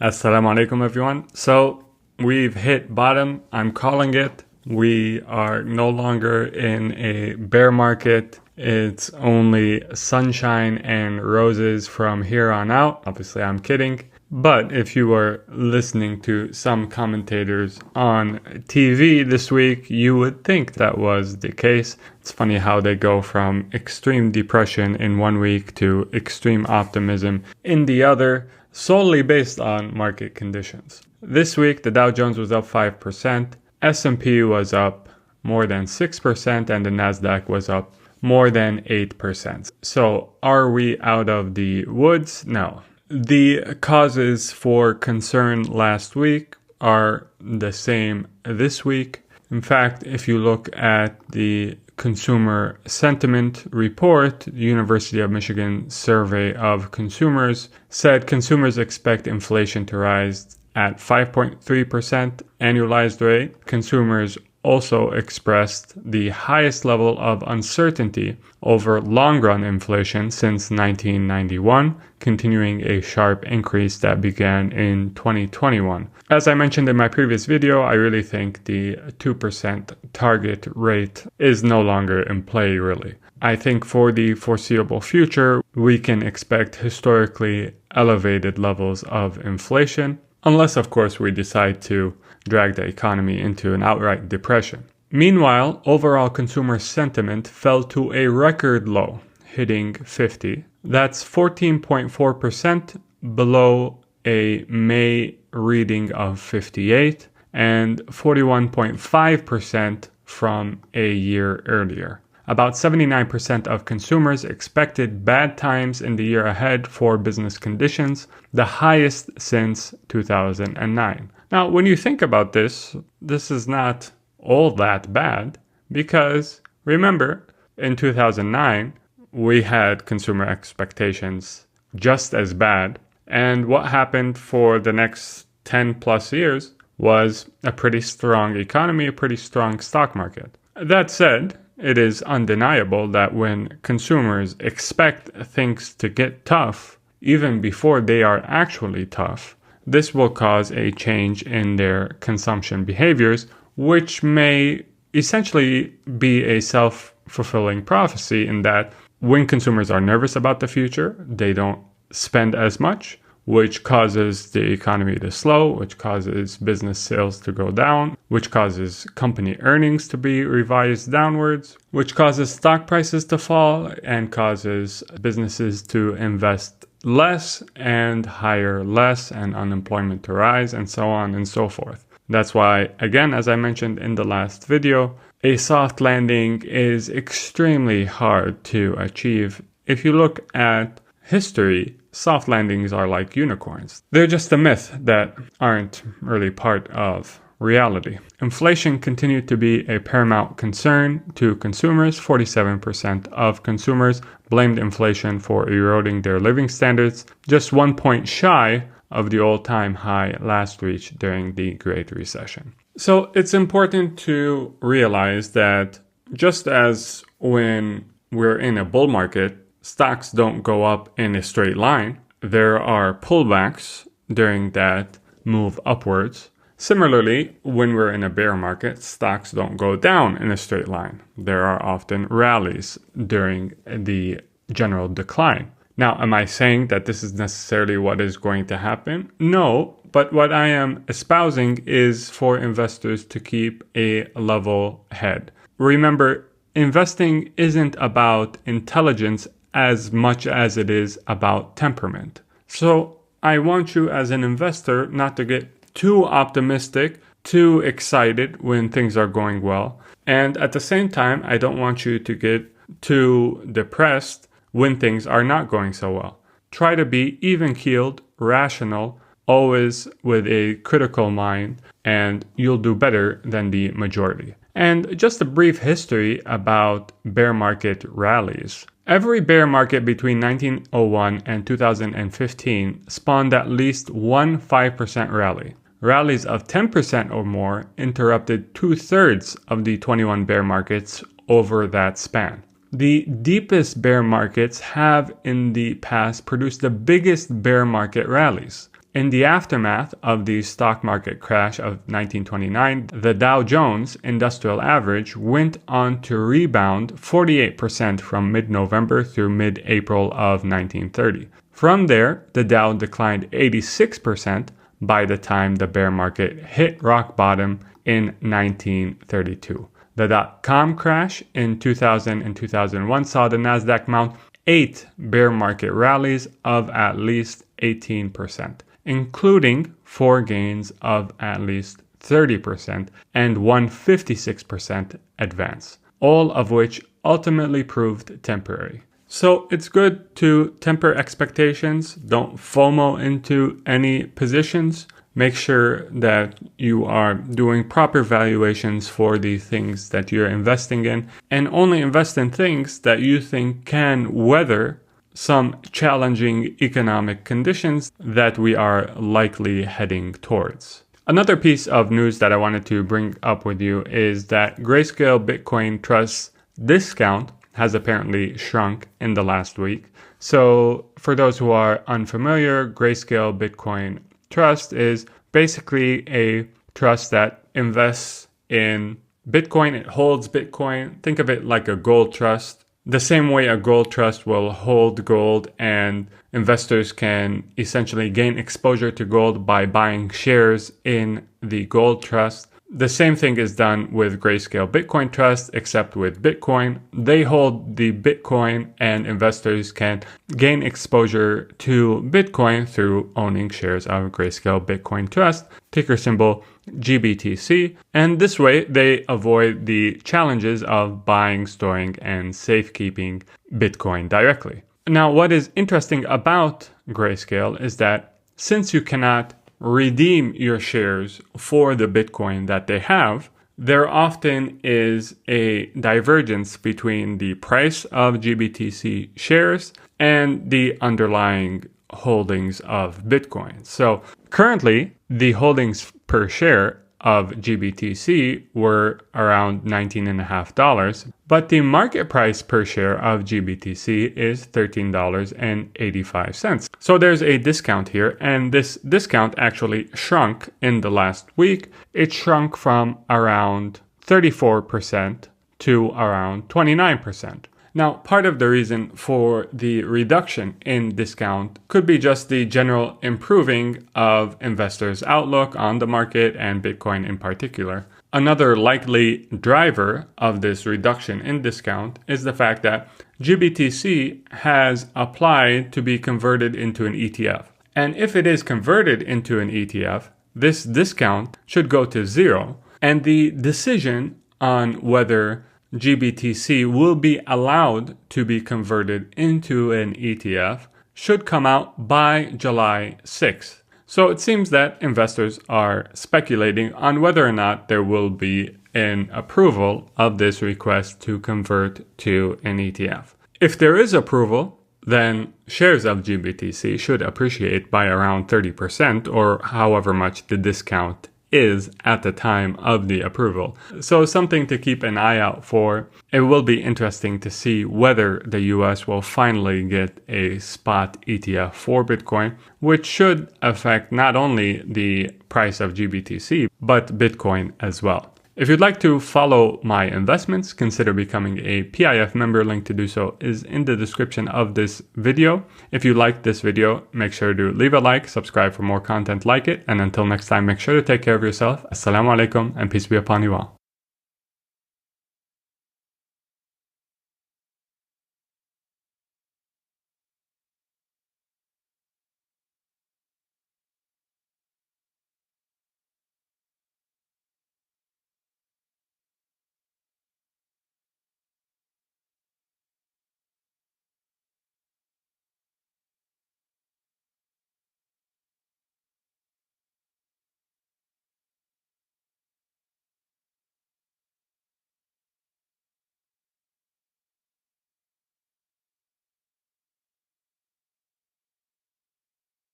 Assalamu alaikum everyone. So we've hit bottom. I'm calling it. We are no longer in a bear market. It's only sunshine and roses from here on out. Obviously I'm kidding. But if you were listening to some commentators on TV this week, you would think that was the case. It's funny how they go from extreme depression in one week to extreme optimism in the other, solely based on market conditions. This week, the Dow Jones was up 5%, S&P was up more than 6%, and the Nasdaq was up more than 8%. So are we out of the woods? No. The causes for concern last week are the same this week. In fact, if you look at the Consumer Sentiment Report, the University of Michigan Survey of Consumers said consumers expect inflation to rise at 5.3% annualized rate. Consumers also expressed the highest level of uncertainty over long-run inflation since 1991, continuing a sharp increase that began in 2021. As I mentioned in my previous video, I really think the 2% target rate is no longer in play, really. I think for the foreseeable future, we can expect historically elevated levels of inflation, unless, of course, we decide to drag the economy into an outright depression. Meanwhile, overall consumer sentiment fell to a record low, hitting 50. That's 14.4% below a May reading of 58 and 41.5% from a year earlier. About 79% of consumers expected bad times in the year ahead for business conditions, the highest since 2009. Now, when you think about this is not all that bad because, remember, in 2009, we had consumer expectations just as bad. And what happened for the next 10 plus years was a pretty strong economy, a pretty strong stock market. That said, it is undeniable that when consumers expect things to get tough, even before they are actually tough, this will cause a change in their consumption behaviors, which may essentially be a self-fulfilling prophecy in that when consumers are nervous about the future, they don't spend as much, which causes the economy to slow, which causes business sales to go down, which causes company earnings to be revised downwards, which causes stock prices to fall and causes businesses to invest less and hire less and unemployment to rise and so on and so forth. That's why, again, as I mentioned in the last video, a soft landing is extremely hard to achieve. If you look at history, soft landings are like unicorns. They're just a myth that aren't really part of reality. Inflation continued to be a paramount concern to consumers. 47% of consumers blamed inflation for eroding their living standards, just 1 point shy of the all-time high last reached during the Great Recession. So it's important to realize that just as when we're in a bull market, stocks don't go up in a straight line, there are pullbacks during that move upwards. Similarly, when we're in a bear market, stocks don't go down in a straight line. There are often rallies during the general decline. Now, am I saying that this is necessarily what is going to happen? No, but what I am espousing is for investors to keep a level head. Remember, investing isn't about intelligence as much as it is about temperament. So I want you as an investor not to get too optimistic, too excited when things are going well. And at the same time, I don't want you to get too depressed when things are not going so well. Try to be even-keeled, rational, always with a critical mind, and you'll do better than the majority. And just a brief history about bear market rallies. Every bear market between 1901 and 2015 spawned at least one 5% rally. Rallies of 10% or more interrupted 2/3 of the 21 bear markets over that span. The deepest bear markets have in the past produced the biggest bear market rallies. In the aftermath of the stock market crash of 1929, the Dow Jones Industrial Average went on to rebound 48% from mid-November through mid-April of 1930. From there, the Dow declined 86% by the time the bear market hit rock bottom in 1932. The dot-com crash in 2000 and 2001 saw the Nasdaq mount 8 bear market rallies of at least 18%, including 4 gains of at least 30% and 156% advance, all of which ultimately proved temporary. So it's good to temper expectations. Don't FOMO into any positions. Make sure that you are doing proper valuations for the things that you're investing in, and only invest in things that you think can weather some challenging economic conditions that we are likely heading towards. Another piece of news that I wanted to bring up with you is that Grayscale Bitcoin Trust's discount has apparently shrunk in the last week. So for those who are unfamiliar, Grayscale Bitcoin Trust is basically a trust that invests in Bitcoin. It holds Bitcoin. Think of it like a gold trust. The same way a gold trust will hold gold, and investors can essentially gain exposure to gold by buying shares in the gold trust. The same thing is done with Grayscale Bitcoin Trust, except with Bitcoin. They hold the Bitcoin, and investors can gain exposure to Bitcoin through owning shares of Grayscale Bitcoin Trust, ticker symbol GBTC. And this way, they avoid the challenges of buying, storing, and safekeeping Bitcoin directly. Now, what is interesting about Grayscale is that since you cannot redeem your shares for the Bitcoin that they have, there often is a divergence between the price of GBTC shares and the underlying holdings of Bitcoin. So currently, the holdings per share of GBTC were around $19.50, but the market price per share of GBTC is $13.85. So there's a discount here, and this discount actually shrunk in the last week. It shrunk from around 34% to around 29%. Now, part of the reason for the reduction in discount could be just the general improving of investors' outlook on the market and Bitcoin in particular. Another likely driver of this reduction in discount is the fact that GBTC has applied to be converted into an ETF. And if it is converted into an ETF, this discount should go to zero, and the decision on whether GBTC will be allowed to be converted into an ETF should come out by July 6th. So it seems that investors are speculating on whether or not there will be an approval of this request to convert to an ETF. If there is approval, then shares of GBTC should appreciate by around 30%, or however much the discount is at the time of the approval. So something to keep an eye out for. It will be interesting to see whether the US will finally get a spot ETF for Bitcoin, which should affect not only the price of GBTC, but Bitcoin as well. If you'd like to follow my investments, consider becoming a PIF member. Link to do so is in the description of this video. If you liked this video, make sure to leave a like, subscribe for more content like it, and until next time, make sure to take care of yourself. Assalamu alaikum, and peace be upon you all.